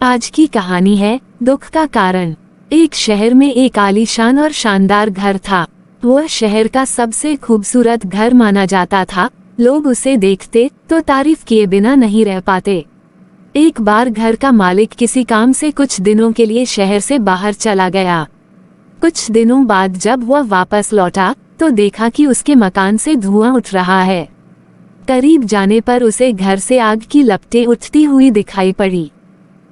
आज की कहानी है दुख का कारण। एक शहर में एक आलीशान और शानदार घर था। वह शहर का सबसे खूबसूरत घर माना जाता था। लोग उसे देखते तो तारीफ किए बिना नहीं रह पाते। एक बार घर का मालिक किसी काम से कुछ दिनों के लिए शहर से बाहर चला गया। कुछ दिनों बाद जब वह वापस लौटा तो देखा कि उसके मकान से धुआं उठ रहा है। करीब जाने पर उसे घर से आग की लपटें उठती हुई दिखाई पड़ी।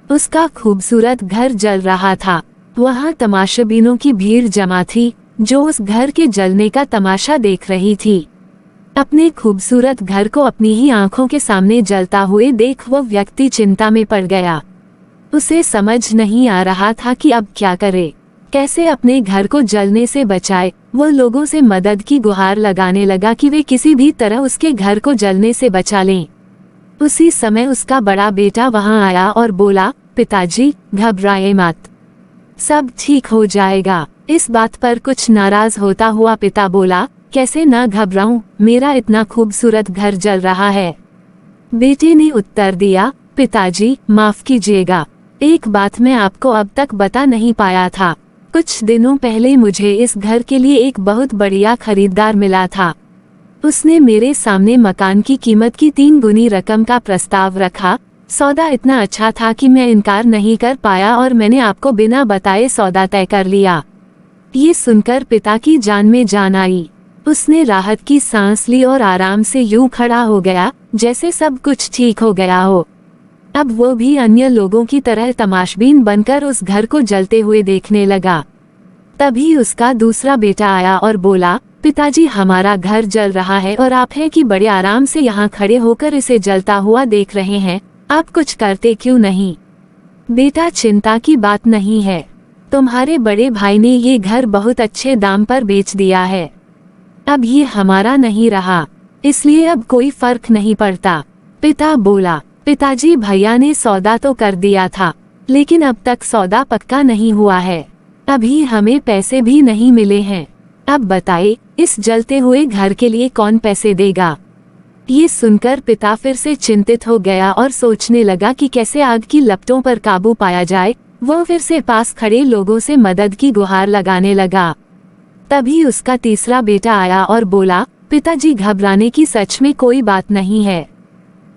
उसका खूबसूरत घर जल रहा था। वहाँ तमाशाबीनों की भीड़ जमा थी जो उस घर के जलने का तमाशा देख रही थी। अपने खूबसूरत घर को अपनी ही आंखों के सामने जलता हुए देख वह व्यक्ति चिंता में पड़ गया। उसे समझ नहीं आ रहा था कि अब क्या करे, कैसे अपने घर को जलने से बचाए। वो लोगों से मदद की गुहार लगाने लगा कि वे किसी भी तरह उसके घर को जलने से बचा लें। उसी समय उसका बड़ा बेटा वहां आया और बोला, पिताजी घबराए मत, सब ठीक हो जाएगा। इस बात पर कुछ नाराज होता हुआ पिता बोला, कैसे ना घबराऊं, मेरा इतना खूबसूरत घर जल रहा है। बेटे ने उत्तर दिया, पिताजी माफ कीजिएगा, एक बात मैं आपको अब तक बता नहीं पाया था। कुछ दिनों पहले मुझे इस घर के लिए एक बहुत बढ़िया खरीदार मिला था। उसने मेरे सामने मकान की कीमत की 3 गुनी रकम का प्रस्ताव रखा। सौदा इतना अच्छा था कि मैं इनकार नहीं कर पाया और मैंने आपको बिना बताए सौदा तय कर लिया। ये सुनकर पिता की जान में जान आई। उसने राहत की सांस ली और आराम से यूं खड़ा हो गया जैसे सब कुछ ठीक हो गया हो। अब वो भी अन्य लोगों की तरह तमाशबीन बनकर उस घर को जलते हुए देखने लगा। तभी उसका दूसरा बेटा आया और बोला, पिताजी हमारा घर जल रहा है और आप हैं कि बड़े आराम से यहाँ खड़े होकर इसे जलता हुआ देख रहे हैं, आप कुछ करते क्यों नहीं? बेटा चिंता की बात नहीं है, तुम्हारे बड़े भाई ने ये घर बहुत अच्छे दाम पर बेच दिया है। अब ये हमारा नहीं रहा, इसलिए अब कोई फर्क नहीं पड़ता। पिता बोला, पिताजी भैया ने सौदा तो कर दिया था लेकिन अब तक सौदा पक्का नहीं हुआ है, अभी हमें पैसे भी नहीं मिले हैं। अब बताइए इस जलते हुए घर के लिए कौन पैसे देगा? ये सुनकर पिता फिर से चिंतित हो गया और सोचने लगा कि कैसे आग की लपटों पर काबू पाया जाए। वो फिर से पास खड़े लोगों से मदद की गुहार लगाने लगा। तभी उसका तीसरा बेटा आया और बोला, पिताजी घबराने की सच में कोई बात नहीं है,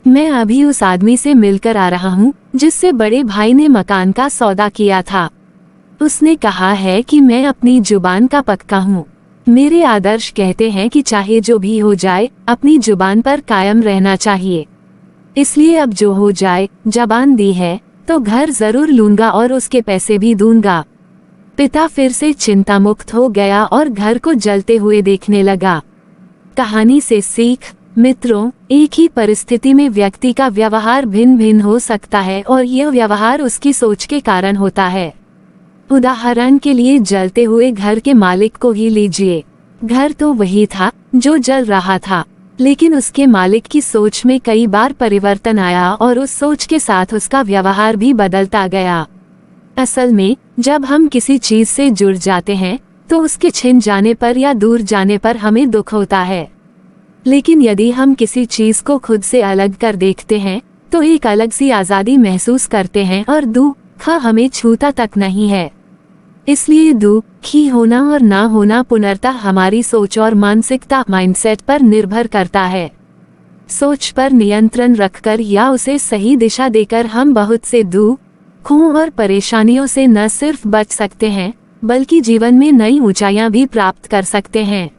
मैं अभी उस आदमी से मिलकर आ रहा हूँ जिससे बड़े भाई ने मकान का सौदा किया था। उसने कहा है कि मैं अपनी जुबान का पक्का हूँ। मेरे आदर्श कहते हैं कि चाहे जो भी हो जाए अपनी जुबान पर कायम रहना चाहिए, इसलिए अब जो हो जाए, जबान दी है तो घर जरूर लूंगा और उसके पैसे भी दूंगा। पिता फिर से चिंता मुक्त हो गया और घर को जलते हुए देखने लगा। कहानी से सीख, मित्रों, एक ही परिस्थिति में व्यक्ति का व्यवहार भिन्न भिन्न हो सकता है और यह व्यवहार उसकी सोच के कारण होता है। उदाहरण के लिए जलते हुए घर के मालिक को ही लीजिए। घर तो वही था जो जल रहा था, लेकिन उसके मालिक की सोच में कई बार परिवर्तन आया और उस सोच के साथ उसका व्यवहार भी बदलता गया। असल में जब हम किसी चीज से जुड़ जाते हैं तो उसके छिन जाने पर या दूर जाने पर हमें दुख होता है, लेकिन यदि हम किसी चीज को खुद से अलग कर देखते हैं तो एक अलग सी आजादी महसूस करते हैं और दुख हमें छूता तक नहीं है। इसलिए दुखी होना और ना होना पूर्णतः हमारी सोच और मानसिकता माइंडसेट पर निर्भर करता है। सोच पर नियंत्रण रखकर या उसे सही दिशा देकर हम बहुत से दुखों और परेशानियों से न सिर्फ बच सकते हैं बल्कि जीवन में नई ऊंचाइयां भी प्राप्त कर सकते हैं।